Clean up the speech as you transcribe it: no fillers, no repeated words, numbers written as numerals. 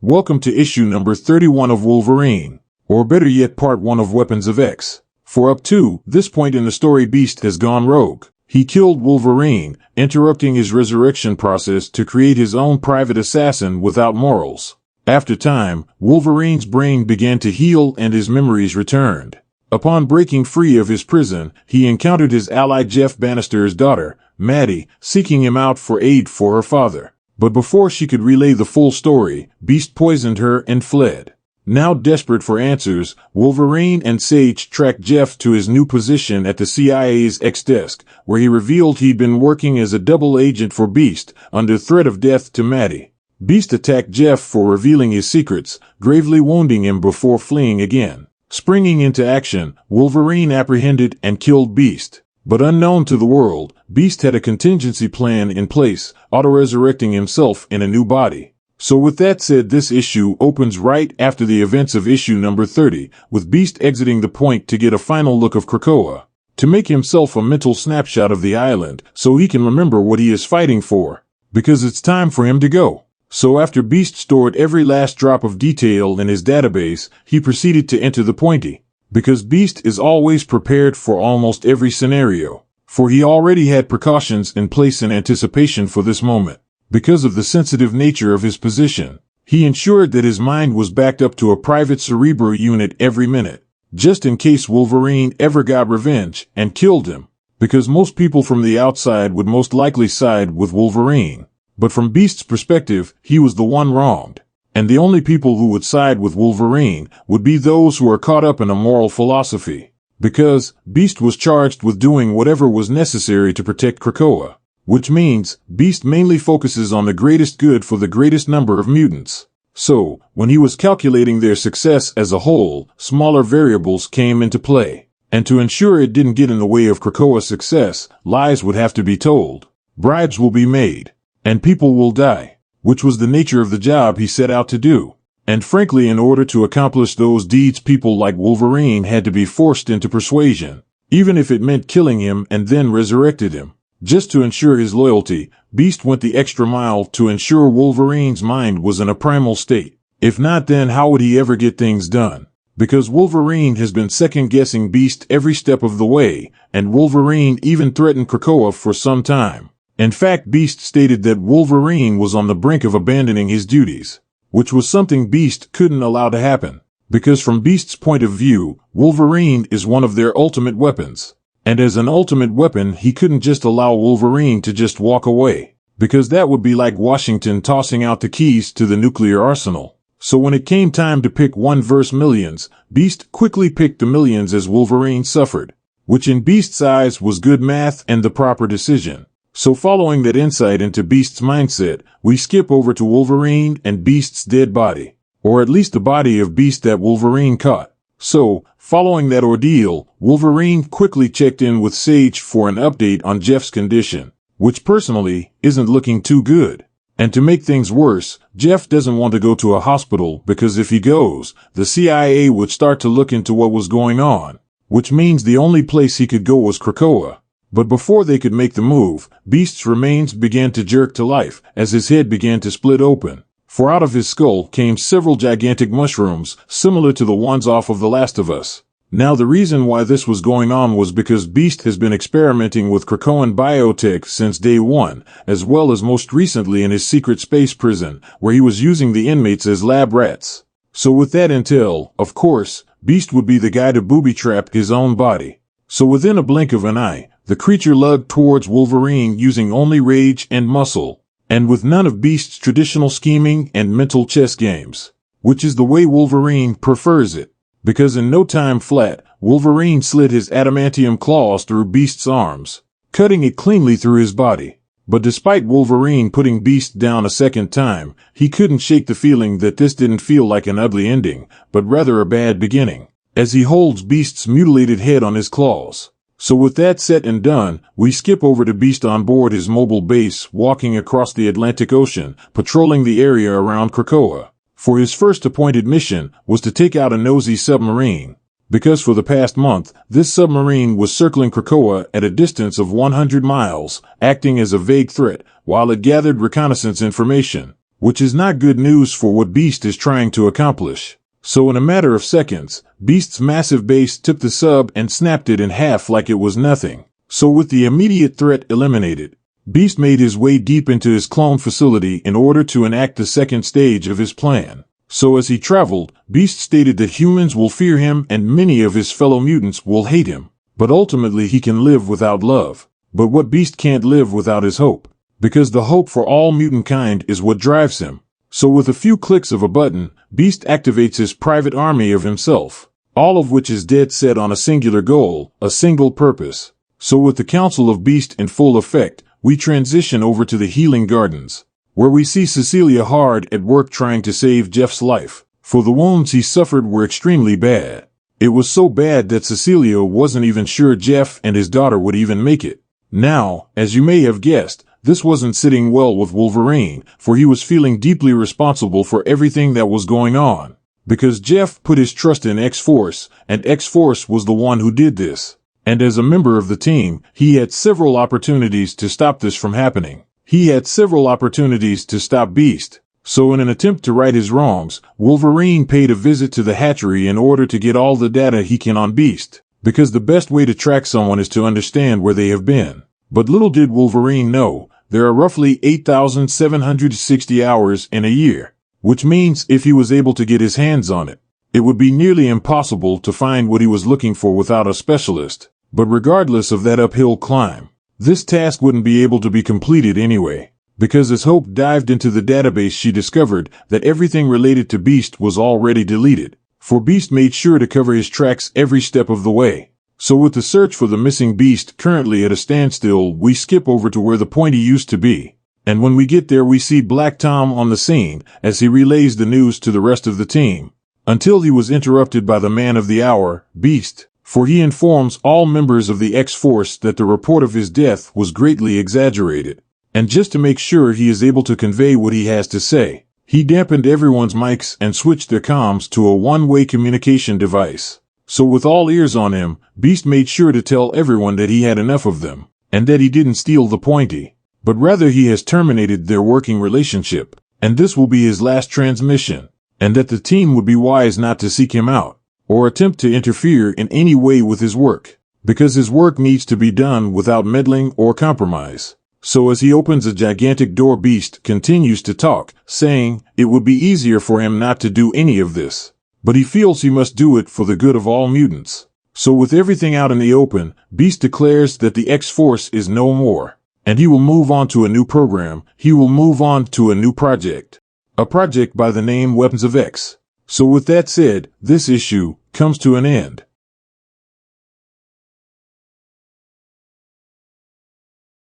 Welcome to issue number 31 of Wolverine, or better yet part 1 of Weapons of X. For up to this point in the story, Beast has gone rogue. He killed Wolverine, interrupting his resurrection process to create his own private assassin without morals. After time, Wolverine's brain began to heal and his memories returned. Upon breaking free of his prison, he encountered his ally Jeff Bannister's daughter, Maddie, seeking him out for aid for her father. But before she could relay the full story, Beast poisoned her and fled. Now desperate for answers, Wolverine and Sage tracked Jeff to his new position at the CIA's X-Desk, where he revealed he'd been working as a double agent for Beast, under threat of death to Maddie. Beast attacked Jeff for revealing his secrets, gravely wounding him before fleeing again. Springing into action, Wolverine apprehended and killed Beast. But unknown to the world, Beast had a contingency plan in place, auto-resurrecting himself in a new body. So with that said, this issue opens right after the events of issue number 30, with Beast exiting the point to get a final look of Krakoa, to make himself a mental snapshot of the island so he can remember what he is fighting for, because it's time for him to go. So after Beast stored every last drop of detail in his database, he proceeded to enter the pointy, because Beast is always prepared for almost every scenario, for he already had precautions in place in anticipation for this moment. Because of the sensitive nature of his position, he ensured that his mind was backed up to a private cerebral unit every minute, just in case Wolverine ever got revenge and killed him, because most people from the outside would most likely side with Wolverine. But from Beast's perspective, he was the one wronged, and the only people who would side with Wolverine would be those who are caught up in a moral philosophy, because Beast was charged with doing whatever was necessary to protect Krakoa, which means Beast mainly focuses on the greatest good for the greatest number of mutants. So, when he was calculating their success as a whole, smaller variables came into play, and to ensure it didn't get in the way of Krakoa's success, lies would have to be told, bribes will be made, and people will die, which was the nature of the job he set out to do. And frankly, in order to accomplish those deeds, people like Wolverine had to be forced into persuasion, even if it meant killing him and then resurrected him. Just to ensure his loyalty, Beast went the extra mile to ensure Wolverine's mind was in a primal state. If not, then how would he ever get things done? Because Wolverine has been second-guessing Beast every step of the way, and Wolverine even threatened Krakoa for some time. In fact, Beast stated that Wolverine was on the brink of abandoning his duties, which was something Beast couldn't allow to happen, because from Beast's point of view, Wolverine is one of their ultimate weapons. And as an ultimate weapon, he couldn't just allow Wolverine to just walk away, because that would be like Washington tossing out the keys to the nuclear arsenal. So when it came time to pick one versus millions, Beast quickly picked the millions as Wolverine suffered, which in Beast's eyes was good math and the proper decision. So following that insight into Beast's mindset, we skip over to Wolverine and Beast's dead body, or at least the body of Beast that Wolverine caught. So, following that ordeal, Wolverine quickly checked in with Sage for an update on Jeff's condition, which personally isn't looking too good. And to make things worse, Jeff doesn't want to go to a hospital because if he goes, the CIA would start to look into what was going on, which means the only place he could go was Krakoa. But before they could make the move, Beast's remains began to jerk to life as his head began to split open. For out of his skull came several gigantic mushrooms, similar to the ones off of The Last of Us. Now the reason why this was going on was because Beast has been experimenting with Krakoan biotech since day one, as well as most recently in his secret space prison, where he was using the inmates as lab rats. So with that intel, of course, Beast would be the guy to booby-trap his own body. So within a blink of an eye, the creature lugged towards Wolverine using only rage and muscle, and with none of Beast's traditional scheming and mental chess games, which is the way Wolverine prefers it, because in no time flat, Wolverine slid his adamantium claws through Beast's arms, cutting it cleanly through his body. But despite Wolverine putting Beast down a second time, he couldn't shake the feeling that this didn't feel like an ugly ending, but rather a bad beginning, as he holds Beast's mutilated head on his claws. So with that said and done, we skip over to Beast on board his mobile base, walking across the Atlantic Ocean, patrolling the area around Krakoa. For his first appointed mission was to take out a nosy submarine, because for the past month, this submarine was circling Krakoa at a distance of 100 miles, acting as a vague threat, while it gathered reconnaissance information, which is not good news for what Beast is trying to accomplish. So in a matter of seconds, Beast's massive base took the sub and snapped it in half like it was nothing. So with the immediate threat eliminated, Beast made his way deep into his clone facility in order to enact the second stage of his plan. So as he traveled, Beast stated that humans will fear him and many of his fellow mutants will hate him. But ultimately he can live without love. But what Beast can't live without is hope. Because the hope for all mutant kind is what drives him. So with a few clicks of a button, Beast activates his private army of himself. All of which is dead set on a singular goal, a single purpose. So with the Council of Beast in full effect, we transition over to the Healing Gardens, where we see Cecilia hard at work trying to save Jeff's life, for the wounds he suffered were extremely bad. It was so bad that Cecilia wasn't even sure Jeff and his daughter would even make it. Now, as you may have guessed, this wasn't sitting well with Wolverine, for he was feeling deeply responsible for everything that was going on. Because Jeff put his trust in X-FORCE, and X-FORCE was the one who did this. And as a member of the team, he had several opportunities to stop this from happening. He had several opportunities to stop Beast. So in an attempt to right his wrongs, Wolverine paid a visit to the hatchery in order to get all the data he can on Beast. Because the best way to track someone is to understand where they have been. But little did Wolverine know, there are roughly 8,760 hours in a year. Which means if he was able to get his hands on it, it would be nearly impossible to find what he was looking for without a specialist. But regardless of that uphill climb, this task wouldn't be able to be completed anyway. Because as Hope dived into the database, she discovered that everything related to Beast was already deleted. For Beast made sure to cover his tracks every step of the way. So with the search for the missing Beast currently at a standstill, we skip over to where the pointy used to be. And when we get there, we see Black Tom on the scene as he relays the news to the rest of the team. Until he was interrupted by the man of the hour, Beast. For he informs all members of the X-Force that the report of his death was greatly exaggerated. And just to make sure he is able to convey what he has to say, he dampened everyone's mics and switched their comms to a one-way communication device. So with all ears on him, Beast made sure to tell everyone that he had enough of them, and that he didn't steal the pointy, but rather he has terminated their working relationship, and this will be his last transmission, and that the team would be wise not to seek him out, or attempt to interfere in any way with his work, because his work needs to be done without meddling or compromise. So as he opens a gigantic door, Beast continues to talk, saying it would be easier for him not to do any of this, but he feels he must do it for the good of all mutants. So with everything out in the open, Beast declares that the X-Force is no more, and he will move on to a new program. He will move on to a new project. A project by the name Weapons of X. So with that said, this issue comes to an end.